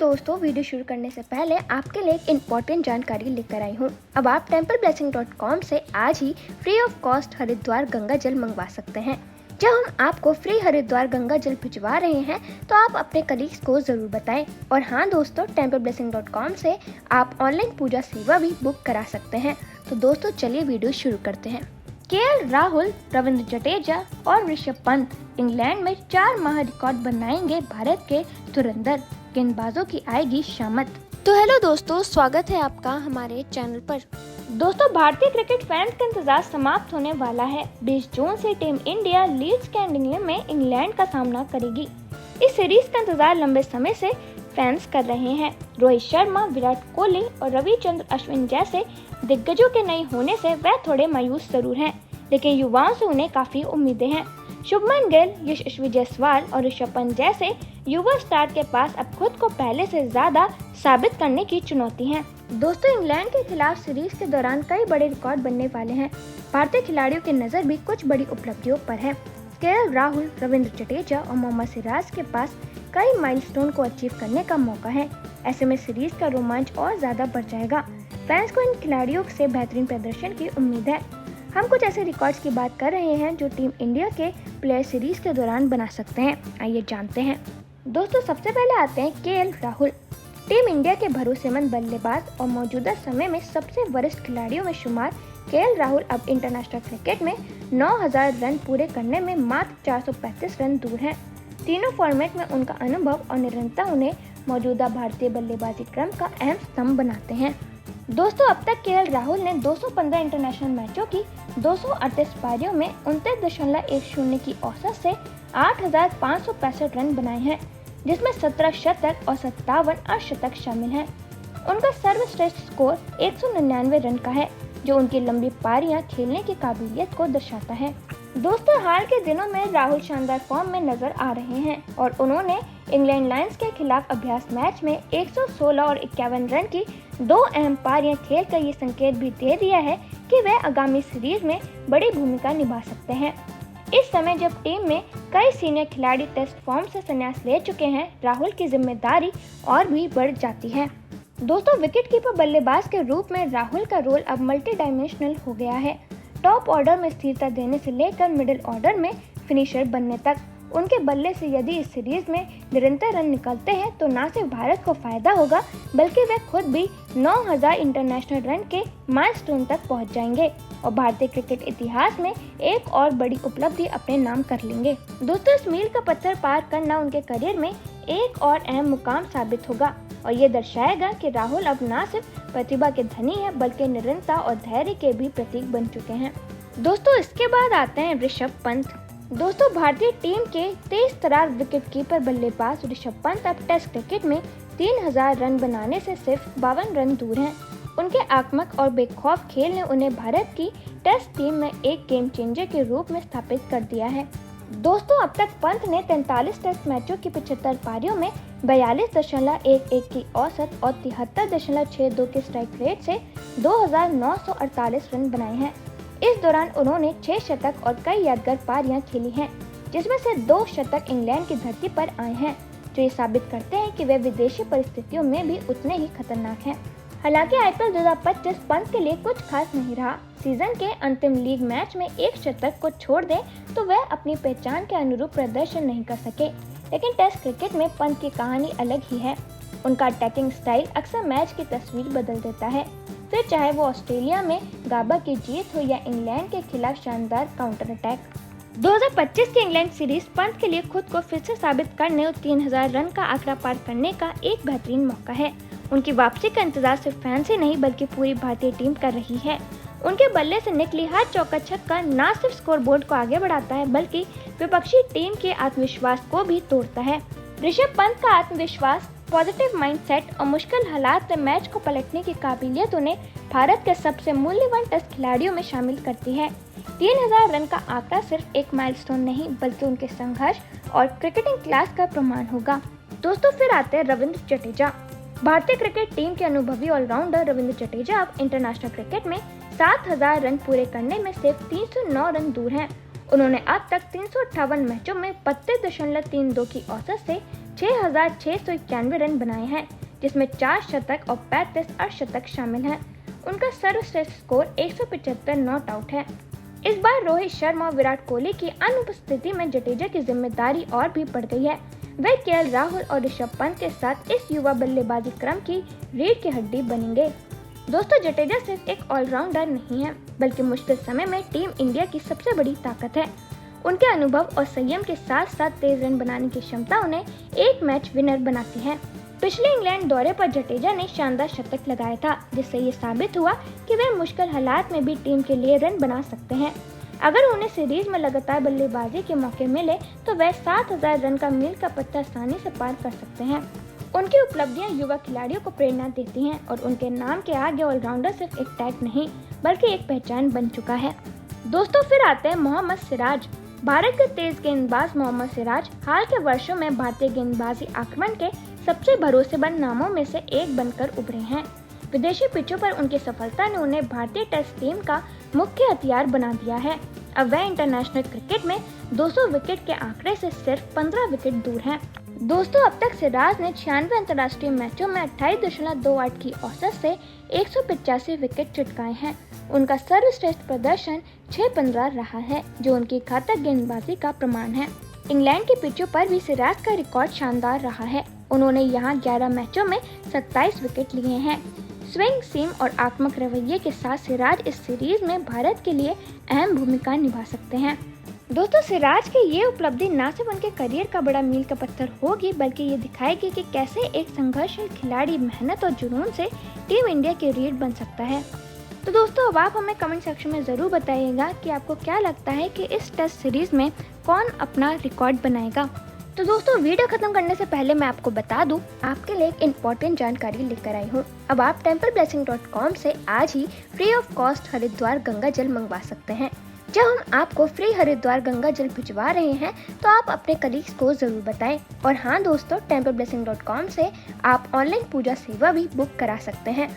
दोस्तों, वीडियो शुरू करने से पहले आपके लिए एक इम्पॉर्टेंट जानकारी लेकर आई हूँ। अब आप templeblessing.com से आज ही free of cost Haridwar Ganga जल मंगवा सकते हैं। जब हम आपको फ्री हरिद्वार गंगा जल भिजवा रहे हैं तो आप अपने कलीग्स को जरूर बताएं। और हाँ दोस्तों, templeblessing.com से आप ऑनलाइन पूजा सेवा भी बुक करा सकते हैं। तो दोस्तों चलिए वीडियो शुरू करते हैं। केएल राहुल, रविंद्र जडेजा और ऋषभ पंत इंग्लैंड में 4 माह रिकॉर्ड बनाएंगे। भारत के धुरंधर गेंदबाजों की आएगी शामत। तो हेलो दोस्तों, स्वागत है आपका हमारे चैनल पर। दोस्तों, भारतीय क्रिकेट फैंस का इंतजार समाप्त होने वाला है। 20 जून से टीम इंडिया लीड्स कैंडिंग में इंग्लैंड का सामना करेगी। इस सीरीज का इंतजार लंबे समय से फैंस कर रहे हैं। रोहित शर्मा, विराट कोहली और रविचंद्र अश्विन जैसे दिग्गजों के नहीं होने से वह थोड़े मायूस जरूर हैं, लेकिन युवाओं से उन्हें काफी उम्मीदें हैं। शुभमन गिल, यशस्वी जायसवाल और ऋषभ पंत जैसे युवा स्टार के पास अब खुद को पहले से ज्यादा साबित करने की चुनौती है। दोस्तों, इंग्लैंड के खिलाफ सीरीज के दौरान कई बड़े रिकॉर्ड बनने वाले हैं। भारतीय खिलाड़ियों की नजर भी कुछ बड़ी उपलब्धियों पर है। केएल राहुल, रविंद्र जडेजा और मोहम्मद सिराज के पास कई माइलस्टोन को अचीव करने का मौका है। ऐसे में सीरीज का रोमांच और ज्यादा बढ़ जाएगा। फैंस को इन खिलाड़ियों से बेहतरीन प्रदर्शन की उम्मीद है। हम कुछ ऐसे रिकॉर्ड्स की बात कर रहे हैं जो टीम इंडिया के प्लेयर सीरीज के दौरान बना सकते हैं। आइए जानते हैं। दोस्तों, सबसे पहले आते हैं केएल राहुल। टीम इंडिया के भरोसेमंद बल्लेबाज और मौजूदा समय में सबसे वरिष्ठ खिलाड़ियों में शुमार केएल राहुल अब इंटरनेशनल क्रिकेट में 9000 रन पूरे करने में मात्र 435 रन दूर हैं। तीनों फॉर्मेट में उनका अनुभव और निरंतरता उन्हें मौजूदा भारतीय बल्लेबाजी क्रम का अहम स्तंभ बनाते हैं। दोस्तों, अब तक केएल राहुल ने 215 इंटरनेशनल मैचों की 238 पारियों में 29.10 की औसत से 8565 रन बनाए हैं, जिसमें 17 शतक और 57 अर्धशतक शामिल हैं। उनका सर्वश्रेष्ठ स्कोर 199 रन का है, जो उनकी लंबी पारियां खेलने की काबिलियत को दर्शाता है। दोस्तों, हाल के दिनों में राहुल शानदार फॉर्म में नजर आ रहे हैं और उन्होंने इंग्लैंड लायंस के खिलाफ अभ्यास मैच में 116 और 51 रन की 2 अहम पारियां खेलकर ये संकेत भी दे दिया है कि वह आगामी सीरीज में बड़ी भूमिका निभा सकते हैं। इस समय जब टीम में कई सीनियर खिलाड़ी टेस्ट फॉर्म से संन्यास ले चुके हैं, राहुल की जिम्मेदारी और भी बढ़ जाती है। दोस्तों, विकेटकीपर बल्लेबाज के रूप में राहुल का रोल अब मल्टी डायमेंशनल हो गया है। टॉप ऑर्डर में स्थिरता देने से लेकर मिडिल ऑर्डर में फिनिशर बनने तक उनके बल्ले से यदि इस सीरीज में निरंतर रन निकलते हैं तो न सिर्फ भारत को फायदा होगा, बल्कि वे खुद भी 9000 इंटरनेशनल रन के माइलस्टोन तक पहुंच जाएंगे और भारतीय क्रिकेट इतिहास में एक और बड़ी उपलब्धि अपने नाम कर लेंगे। दोस्तों, इस मील का पत्थर पार करना उनके करियर में एक और अहम मुकाम साबित होगा और ये दर्शाएगा कि राहुल अब न सिर्फ प्रतिभा के धनी है, बल्कि निरंतरता और धैर्य के भी प्रतीक बन चुके हैं। दोस्तों, इसके बाद आते हैं ऋषभ पंत। दोस्तों, भारतीय टीम के तेज तर्रार विकेटकीपर बल्लेबाज ऋषभ पंत अब टेस्ट क्रिकेट में 3000 रन बनाने से सिर्फ 52 रन दूर हैं। उनके आक्रामक और बेखौफ खेल ने उन्हें भारत की टेस्ट टीम में एक गेम चेंजर के रूप में स्थापित कर दिया है। दोस्तों, अब तक पंत ने 43 टेस्ट मैचों की 75 पारियों में 42.11 की औसत और 73.62 के स्ट्राइक रेट से 2948 रन बनाए हैं। इस दौरान उन्होंने 6 शतक और कई यादगार पारियां खेली हैं, जिसमें से 2 शतक इंग्लैंड की धरती पर आए हैं, जो ये साबित करते हैं कि वे विदेशी परिस्थितियों में भी उतने ही खतरनाक हैं। हालांकि आईपीएल 2025 पंत के लिए कुछ खास नहीं रहा। सीजन के अंतिम लीग मैच में 1 शतक को छोड़ दें तो वह अपनी पहचान के अनुरूप प्रदर्शन नहीं कर सके, लेकिन टेस्ट क्रिकेट में पंत की कहानी अलग ही है। उनका अटैकिंग स्टाइल अक्सर मैच की तस्वीर बदल देता है, फिर चाहे वो ऑस्ट्रेलिया में गाबा की जीत हो या इंग्लैंड के खिलाफ शानदार काउंटर अटैक। 2025 की इंग्लैंड सीरीज पंत के लिए खुद को फिर से साबित करने और 3000 रन का आंकड़ा पार करने का एक बेहतरीन मौका है। उनकी वापसी का इंतजार सिर्फ फैंस ही नहीं, बल्कि पूरी भारतीय टीम कर रही है। उनके बल्ले से निकली हर चौका छक्का न सिर्फ स्कोरबोर्ड को आगे बढ़ाता है, बल्कि विपक्षी टीम के आत्मविश्वास को भी तोड़ता है। ऋषभ पंत का आत्मविश्वास, पॉजिटिव माइंडसेट और मुश्किल हालात में मैच को पलटने की काबिलियत उन्हें भारत के सबसे मूल्यवान टेस्ट खिलाड़ियों में शामिल करती है। 3000 रन का आंकड़ा सिर्फ एक माइलस्टोन नहीं, बल्कि उनके संघर्ष और क्रिकेटिंग क्लास का प्रमाण होगा। दोस्तों, फिर आते हैं रविंद्र जडेजा। भारतीय क्रिकेट टीम के अनुभवी ऑलराउंडर रविंद्र जडेजा अब इंटरनेशनल क्रिकेट में 7000 रन पूरे करने में सिर्फ 309 रन दूर हैं। उन्होंने अब तक 358 मैचों में 32.32 की औसत से 6,691 रन बनाए हैं, जिसमें 4 शतक और 35 अर्धशतक शामिल हैं। उनका सर्वश्रेष्ठ स्कोर 175 नॉट आउट है। इस बार रोहित शर्मा और विराट कोहली की अनुपस्थिति में जडेजा की जिम्मेदारी और भी बढ़ गई है। वे केएल राहुल और ऋषभ पंत के साथ इस युवा बल्लेबाजी क्रम की रीढ़ की हड्डी बनेंगे। दोस्तों, जडेजा सिर्फ एक ऑलराउंडर नहीं है, बल्कि मुश्किल समय में टीम इंडिया की सबसे बड़ी ताकत है। उनके अनुभव और संयम के साथ साथ तेज रन बनाने की क्षमता उन्हें एक मैच विनर बनाती है। पिछले इंग्लैंड दौरे पर जडेजा ने शानदार शतक लगाया था, जिससे ये साबित हुआ कि वे मुश्किल हालात में भी टीम के लिए रन बना सकते हैं। अगर उन्हें सीरीज में लगातार बल्लेबाजी के मौके मिले तो वे 7,000 रन का मील का पत्थर आसानी से पार कर सकते हैं। उनकी उपलब्धियां युवा खिलाड़ियों को प्रेरणा देती हैं और उनके नाम के आगे ऑलराउंडर सिर्फ एक टैग नहीं, बल्कि एक पहचान बन चुका है। दोस्तों, फिर आते हैं मोहम्मद सिराज। भारत के तेज गेंदबाज मोहम्मद सिराज हाल के वर्षों में भारतीय गेंदबाजी आक्रमण के सबसे भरोसेमंद नामों में से एक बनकर उभरे हैं। विदेशी पिचों पर उनकी सफलता ने उन्हें भारतीय टेस्ट टीम का मुख्य हथियार बना दिया है। अब वह इंटरनेशनल क्रिकेट में 200 विकेट के आंकड़े से सिर्फ 15 विकेट दूर हैं। दोस्तों, अब तक सिराज ने 96 अंतर्राष्ट्रीय मैचों में 28.28 की औसत से 185 विकेट चटकाए हैं। उनका सर्वश्रेष्ठ प्रदर्शन 6-15 रहा है, जो उनकी घातक गेंदबाजी का प्रमाण है। इंग्लैंड की पिचों पर भी सिराज का रिकॉर्ड शानदार रहा है। उन्होंने यहां 11 मैचों में 27 विकेट लिए हैं। स्विंग, सीम और आक्रामक रवैये के साथ सिराज इस सीरीज में भारत के लिए अहम भूमिका निभा सकते हैं। दोस्तों, सिराज की ये उपलब्धि न सिर्फ उनके करियर का बड़ा मील का पत्थर होगी, बल्कि ये दिखाएगी कि कैसे एक संघर्षशील खिलाड़ी मेहनत और जुनून से टीम इंडिया की रीढ़ बन सकता है। तो दोस्तों, अब आप हमें कमेंट सेक्शन में ज़रूर बताइएगा कि आपको क्या लगता है कि इस टेस्ट सीरीज में कौन अपना रिकॉर्ड बनाएगा। तो दोस्तों, वीडियो खत्म करने से पहले मैं आपको बता दूं, आपके लिए एक इम्पोर्टेंट जानकारी लेकर आई हूं। अब आप templeblessing.com से आज ही free of cost Haridwar Ganga जल मंगवा सकते हैं। जब हम आपको फ्री हरिद्वार गंगा जल भिजवा रहे हैं तो आप अपने कलीग्स को जरूर बताएं। और हाँ दोस्तों, templeblessing.com से आप ऑनलाइन पूजा सेवा भी बुक करा सकते हैं।